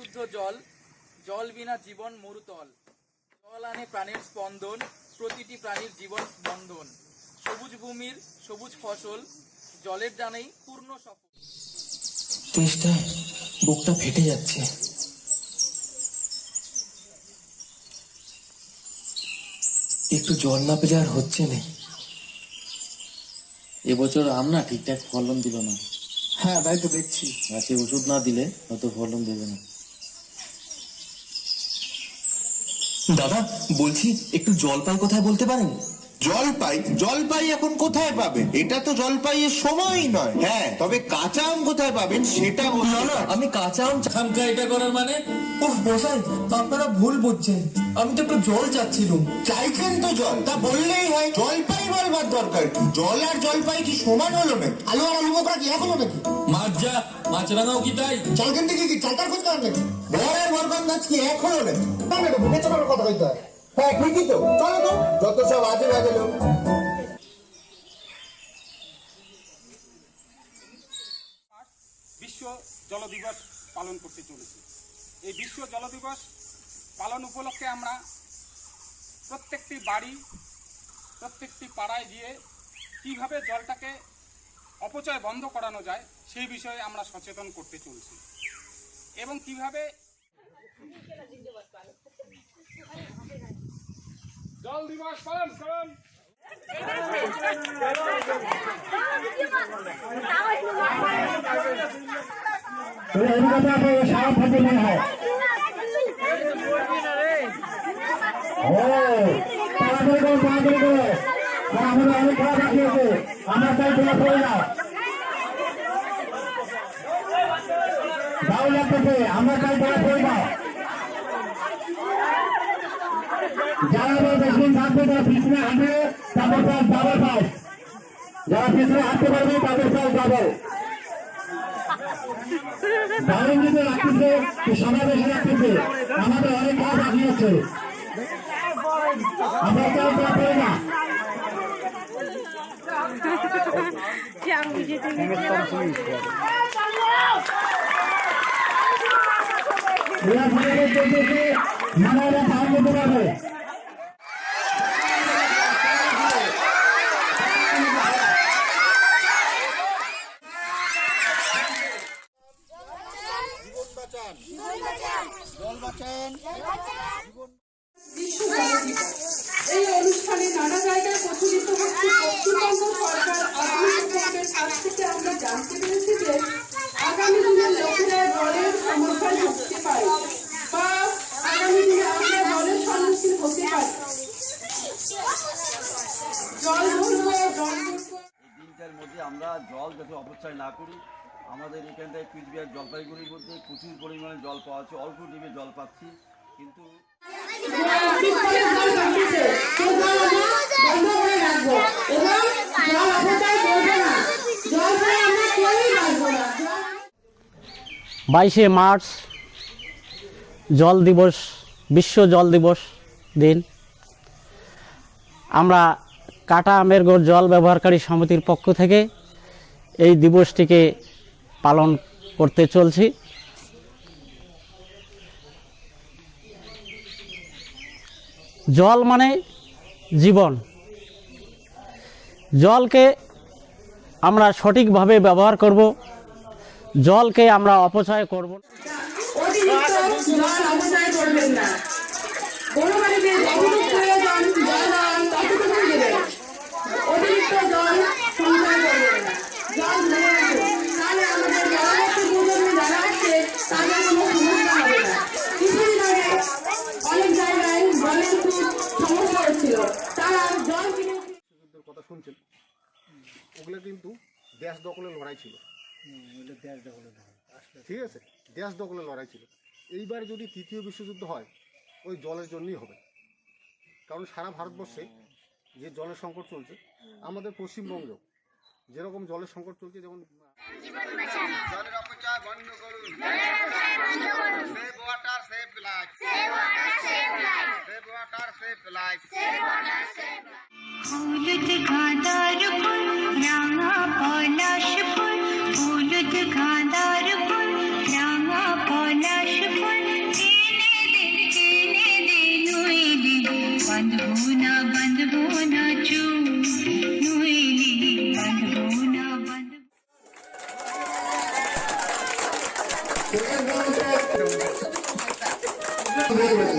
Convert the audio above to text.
বিশুদ্ধ জল, জল বিনা জীবন মরুতল। জল আনে প্রাণের স্পন্দন, প্রতিটি প্রাণীর জীবন বন্ধন। সবুজ ভূমির সবুজ ফসল, জলের জানেই পূর্ণ সফল। তেষ্টায় বুকটা ফেটে যাচ্ছে। একটু জল না পেলে আর হচ্ছে না। এবছর আম না ঠিকঠাক ফলন দিল না। হ্যাঁ তাই তো দেখছি। গাছে ওষুধ না দিলে হয়তো ফলন দেবে না। দাদা বলছি, একটু জলপাই কোথায় বলতে পারেন? জলপাই জলপাই এখন কোথায় পাবেন? এটা তো জলপাইয়ের সময়ই নয়। হ্যাঁ, তবে কাঁচা আম কোথায় পাবেন সেটা না বলতে না, পারি। আমি কাঁচা আম খামকা এটা করার মানে? উফ বসাই, আপনারা ভুল বুঝছেন। আমি তো একটু জল চাচ্ছিলাম। চাইছেন তো জল, তা বললেই হয়। জলপাই বলবার দরকার কি? জল আর জলপাই কি সমান হলো নাকি? আলু আর আলু বোকরা কি এক হলো নাকি? মাছ রাঙাও কি তাই? চাল কিনতে কি চালটার খোঁজ করেন নাকি? বর আর বরবান গাছ কি এক হলো নাকি? না না, বুকে তোমার কথা কইতে হয়। হ্যাঁ ঠিকই তো, চলো তো, যত সব আজে বাজে লোক। বিশ্ব জল দিবস পালন করতে চলেছি। এই বিশ্ব জল দিবস পালন উপলক্ষে আমরা প্রত্যেকটি বাড়ি, প্রত্যেকটি পাড়ায় গিয়ে কীভাবে জলটাকে অপচয় বন্ধ করানো যায় সেই বিষয়ে আমরা সচেতন করতে চলছি এবং কিভাবে জল দিবস পালন করুন। আমরা চাই তারা করে দাও। যারা বেশি থাকবে তারা পিছনে হাঁটবে, তারপর তার ডাবল পাস। যারা পিছনে হাঁটতে পারবে তাদের পাস ডাবল। ডাবল যদি রাখতেছে সবাই বেশি রাখতেছে, আমাদের অনেক কাজ বাকি আছে। আমরা চাই তারা করে না। নানারা সাহায্য করতে পারবে। এই অনুষ্ঠানে নানা জায়গায় প্রচলিত হচ্ছে পশ্চিমবঙ্গ সরকার আধুনিক প্রকল্পের কাছ থেকে আমরা জানতে পেরেছি যে আগামী দিনে লোকেরা জলের সমস্যায় ভুগতে পারে বা আগামী দিনে আমরা জলের সম্মুখীন হতে পারি। জল দিনটার মধ্যে আমরা জল যাতে অপচয় না করি। আমাদের এখানটায় কুচবিহার জলপাইগুড়ির মধ্যে প্রচুর পরিমাণে জল পাওয়া যাচ্ছে, অল্প ডিমে জল পাচ্ছি, কিন্তু বাইশে মার্চ জল দিবস, বিশ্ব জল দিবস দিন আমরা কাটা আমেরগড় জল ব্যবহারকারী সমিতির পক্ষ থেকে এই দিবসটিকে পালন করতে চলছি। জল মানে জীবন। জলকে আমরা সঠিকভাবে ব্যবহার করব, জলকে আমরা অপচয় করব না। কথা শুনছেন, ওগুলো কিন্তু দেশ দখলের লড়াই ছিল। ঠিক আছে, দেশ দখলের লড়াই ছিল। এইবার যদি তৃতীয় বিশ্বযুদ্ধ হয় ওই জলের জন্যই হবে। কারণ সারা ভারতবর্ষে যে জলের সংকট চলছে, আমাদের পশ্চিমবঙ্গ যেরকম জলের সংকট চলছে, যেমন জলের অপচয় বন্ধ করুন। Save water save life. Save water save life. হলুদ গাঁদার ফুল, রাঙা পলাশ ফুল, হলুদ গাঁদার ফুল, রাঙা পলাশ ফুল। Thank you.